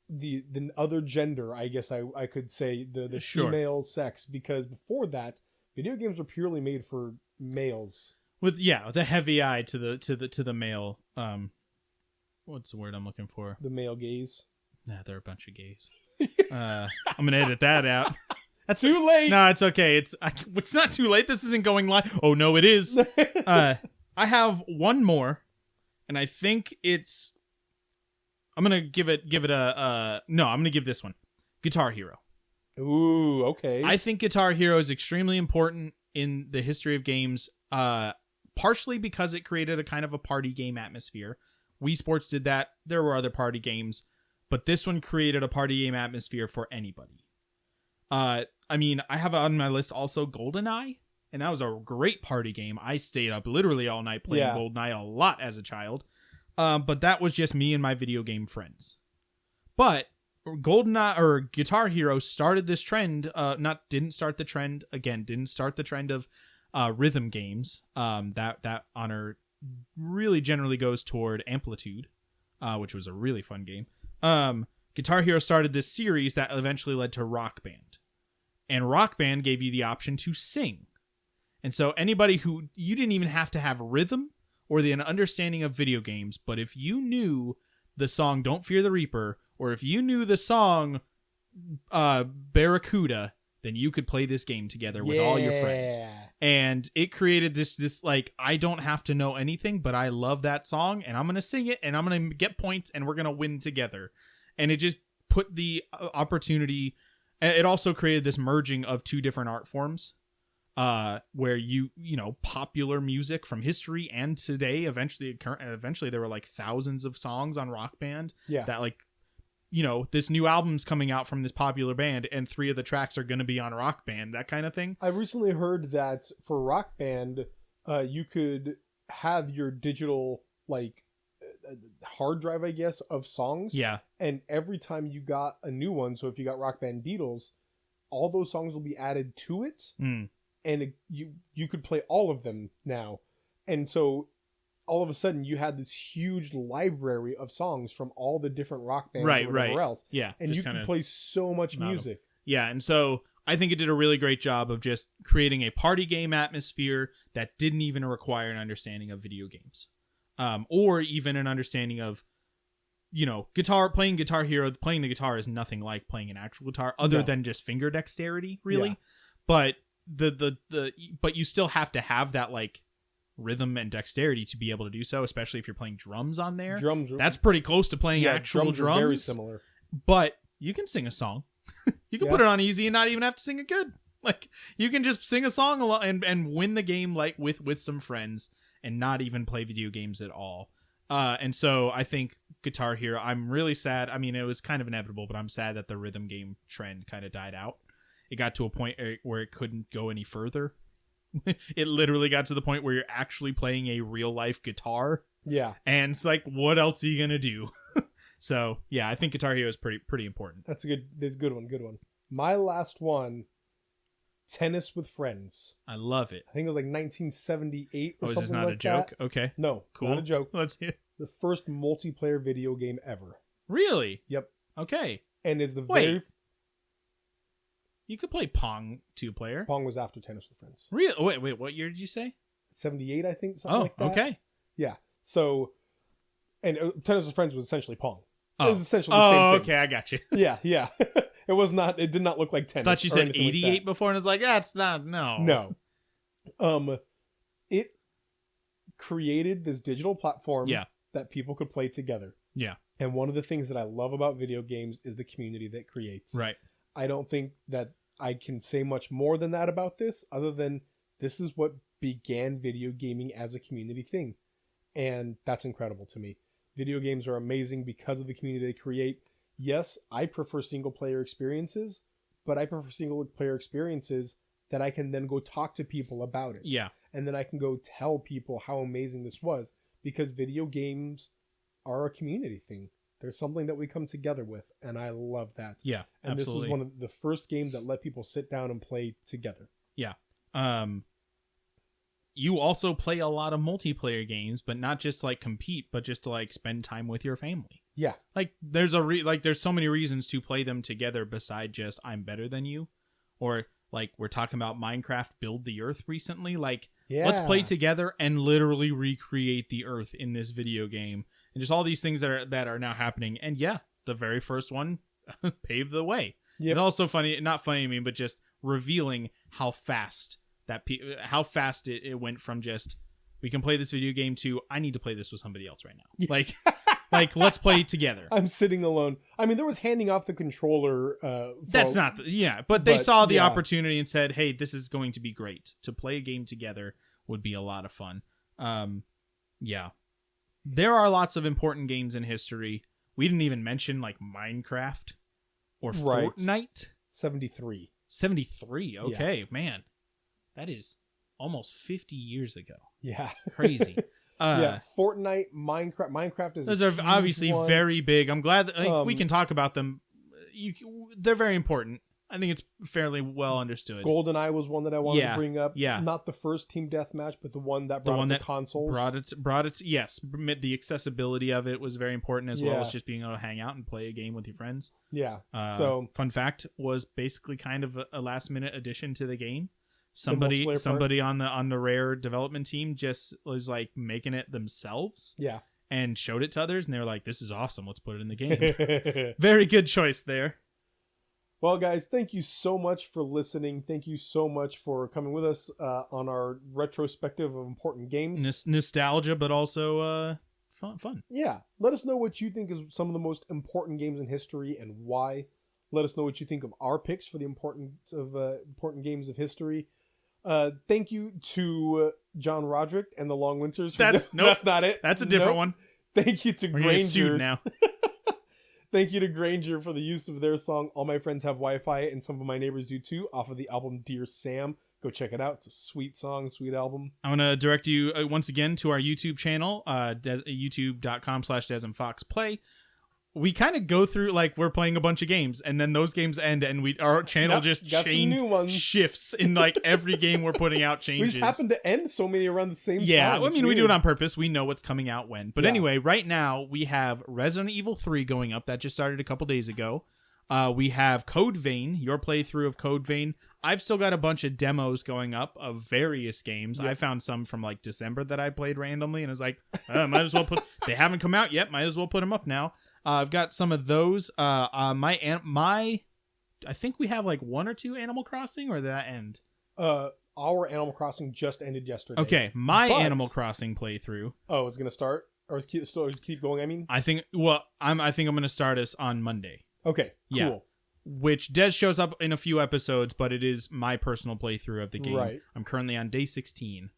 the other gender, I guess I could say, the female sex, because before that, video games were purely made for males. With a heavy eye to the male. What's the word I'm looking for? The male gaze. Nah, they're a bunch of gays. I'm gonna edit that out. That's too late. No, it's okay. It's not too late. This isn't going live. Oh no, it is. I have one more, and I think it's. I'm gonna give it a no. I'm gonna give this one, Guitar Hero. Ooh, okay. I think Guitar Hero is extremely important in the history of games. Partially because it created a kind of a party game atmosphere. Wii Sports did that. There were other party games, but this one created a party game atmosphere for anybody. I mean, I have on my list also GoldenEye, and that was a great party game. I stayed up literally all night playing GoldenEye a lot as a child. But that was just me and my video game friends. But GoldenEye or Guitar Hero started this trend. Didn't start the trend of rhythm games. That honor really generally goes toward Amplitude, which was a really fun game. Guitar Hero started this series that eventually led to Rock Band, and Rock Band gave you the option to sing. And so anybody who you didn't even have to have rhythm or an understanding of video games, but if you knew the song Don't Fear the Reaper, or if you knew the song Barracuda, then you could play this game together with all your friends. And it created this like, I don't have to know anything, but I love that song, and I'm going to sing it, and I'm going to get points, and we're going to win together. And it just put the opportunity... It also created this merging of two different art forms. Where you know, popular music from history and today, eventually there were like thousands of songs on Rock Band that, like, you know, this new album's coming out from this popular band and 3 of the tracks are going to be on Rock Band, that kind of thing. I recently heard that for Rock Band, you could have your digital, like, hard drive, I guess, of songs. Yeah. And every time you got a new one, so if you got Rock Band Beatles, all those songs will be added to it, Mm. and you could play all of them now. And so all of a sudden you had this huge library of songs from all the different rock bands or whatever else. Yeah. And you can play so much music. Yeah, and so I think it did a really great job of just creating a party game atmosphere that didn't even require an understanding of video games. Or even an understanding of, playing Guitar Hero. Playing the guitar is nothing like playing an actual guitar, other than just finger dexterity, really. Yeah. But but you still have to have that like rhythm and dexterity to be able to do so, especially if you're playing drums on there. That's pretty close to playing actual drums. Very similar. But you can sing a song. You can put it on easy and not even have to sing it good. Like, you can just sing a song and win the game like with some friends and not even play video games at all. And so I think Guitar Hero, I'm really sad. I mean, it was kind of inevitable, but I'm sad that the rhythm game trend kind of died out. It got to a point where it couldn't go any further. It literally got to the point where you're actually playing a real life guitar. Yeah. And it's like, what else are you going to do? So, yeah, I think Guitar Hero is pretty important. That's a good one. My last one, Tennis with Friends. I love it. I think it was like 1978 or something like that. Oh, is this not a joke? Okay. No, cool. Not a joke. Let's hear it. The first multiplayer video game ever. Really? Yep. Okay. And is the very... You could play Pong 2-player. Pong was after Tennis with Friends. Really? Wait, what year did you say? 78, I think, something like that. Okay. Yeah. So, and Tennis with Friends was essentially Pong. It was essentially the same thing. Okay, I got you. Yeah. It did not look like tennis. I thought you said 88 like before, and I was like, it's not, no. It created this digital platform that people could play together. Yeah. And one of the things that I love about video games is the community that creates. Right. I don't think that I can say much more than that about this, other than this is what began video gaming as a community thing. And that's incredible to me. Video games are amazing because of the community they create. Yes, I prefer single-player experiences, but I prefer single-player experiences that I can then go talk to people about it. Yeah. And then I can go tell people how amazing this was, because video games are a community thing. There's something that we come together with, and I love that. Yeah, and absolutely. This is one of the first games that let people sit down and play together. Yeah. You also play a lot of multiplayer games, but not just like compete, but just to like spend time with your family. Yeah. Like there's there's so many reasons to play them together beside just I'm better than you, or like we're talking about Minecraft Build the Earth recently. Like let's play together and literally recreate the Earth in this video game, and just all these things that are now happening. And yeah, the very first one paved the way. Yeah. And also not funny, I mean, but just revealing how fast it went from just we can play this video game to I need to play this with somebody else right now. Yeah. Like let's play together. I'm sitting alone. I mean, there was handing off the controller. That's not but they saw the opportunity and said, "Hey, this is going to be great. To play a game together would be a lot of fun." Yeah. There are lots of important games in history. We didn't even mention like Minecraft or Fortnite. 73. 73. Okay, man. That is almost 50 years ago. Yeah. Crazy. Fortnite, Minecraft is... Those are obviously very big. I'm glad that we can talk about them. They're very important. I think it's fairly well understood. GoldenEye was one that I wanted to bring up. Yeah. Not the first team deathmatch, but the one that brought it to consoles. Yes. The accessibility of it was very important, as well as just being able to hang out and play a game with your friends. Yeah. Fun fact, was basically kind of a last minute addition to the game. Somebody on the Rare development team just was like making it themselves. Yeah. And showed it to others, and they were like, "This is awesome. Let's put it in the game." Very good choice there. Well, guys, thank you so much for listening. Thank you so much for coming with us on our retrospective of important games. Nostalgia, but also fun. Yeah. Let us know what you think is some of the most important games in history and why. Let us know what you think of our picks for the important games of history. Thank you to John Roderick and the Long Winters. That's not it. That's a different one. Thank you to Granger. Now. Thank you to Granger for the use of their song "All My Friends Have Wi-Fi" and some of my neighbors do too, off of the album Dear Sam. Go check it out. It's a sweet song, sweet album. I want to direct you once again to our YouTube channel, youtube.com/dezandfoxplay. we kind of go through like we're playing a bunch of games, and then those games end, and our channel just shifts in like every game we're putting out changes. We just happen to end so many around the same time. Yeah, I mean we do it on purpose. We know what's coming out when. But anyway, right now we have Resident Evil 3 going up. That just started a couple days ago. We have Code Vein, your playthrough of Code Vein. I've still got a bunch of demos going up of various games. I found some from like December that I played randomly, and I was like, might as well they haven't come out yet. Might as well put them up now. I've got some of those. I think we have like 1 or 2 Animal Crossing, or did that end? Our Animal Crossing just ended yesterday. Okay, Animal Crossing playthrough. Oh, it's gonna start, or keep going. I mean, I think I'm gonna start us on Monday. Okay, cool. Yeah. Which Dez shows up in a few episodes, but it is my personal playthrough of the game. Right. I'm currently on day 16.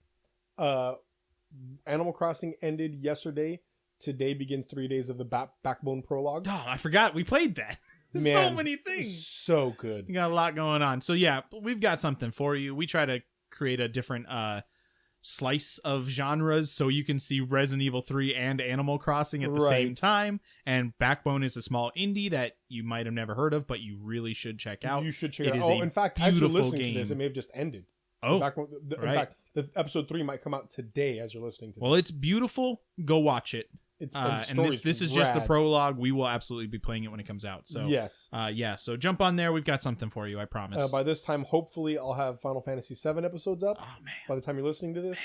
Animal Crossing ended yesterday. Today begins 3 days of the Backbone prologue. Oh, I forgot we played that. Man, so many things. So good. You got a lot going on. So yeah, we've got something for you. We try to create a different slice of genres so you can see Resident Evil 3 and Animal Crossing at the same time. And Backbone is a small indie that you might have never heard of, but you really should check out. You should check it out. Oh, in fact, as you're listening to this, it may have just ended. Oh, Backbone, in fact, the episode 3 might come out today as you're listening to this. Well, it's beautiful. Go watch it. And this is just the prologue. We will absolutely be playing it when it comes out. So yes, so jump on there. We've got something for you. I promise. By this time, hopefully, I'll have Final Fantasy VII episodes up. Oh man! By the time you're listening to this,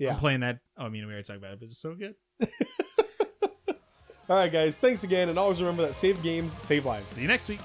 I'm playing that. Oh, I mean, we already talked about it, but it's so good. All right, guys. Thanks again, and always remember that save games, save lives. See you next week.